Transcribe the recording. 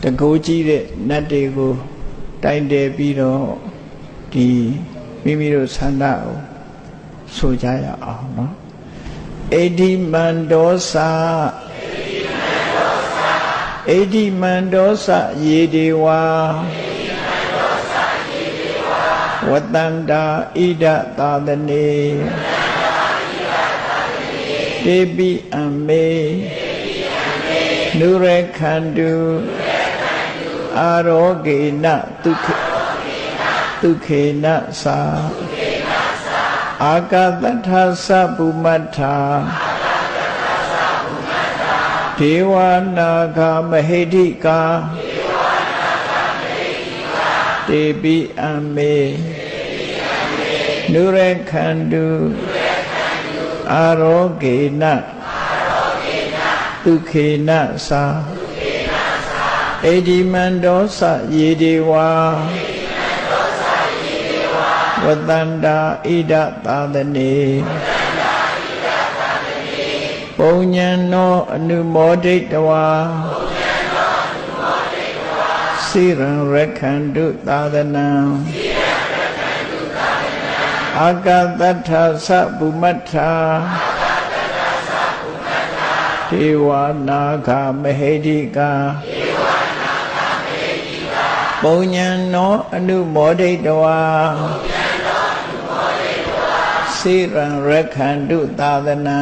တကိုးကြီးတဲ့နတ်တွေကိုတိုင်တယ်ပြီးတော့ဒီမိမိတို့ဆန္ဒကိုဆိုကြရအောင်နော်အိဋ္ဌိမန္တောသအိဋ္ဌိမန္တောသယေဒေဝဝတ္တန္တာဣဒသာသနေတေပိအမေနုရခန္တုအာရောဂေနဒုခေနသာအာကသတ္ထသဗုမတ္ထာဒေဝနာဂမဟိဋ္ဌိကာတေပိအမေနုရခန္တုအာရောဂေနဒုခေနသာအိဋ္ဌိမန္တောသယေဒေဝဝတ္တန္တာဣဒသာသနေပုညံနောအနုမောဒိတဝါစိရံရခန္တုသာသနံအာကသတ္ထသဗုမတ္ထာဒေဝနာဂမဟိဋ္ဌိကာပုညံနောအနုမောဒိတဝါစိရံရခန္တုသာသနံ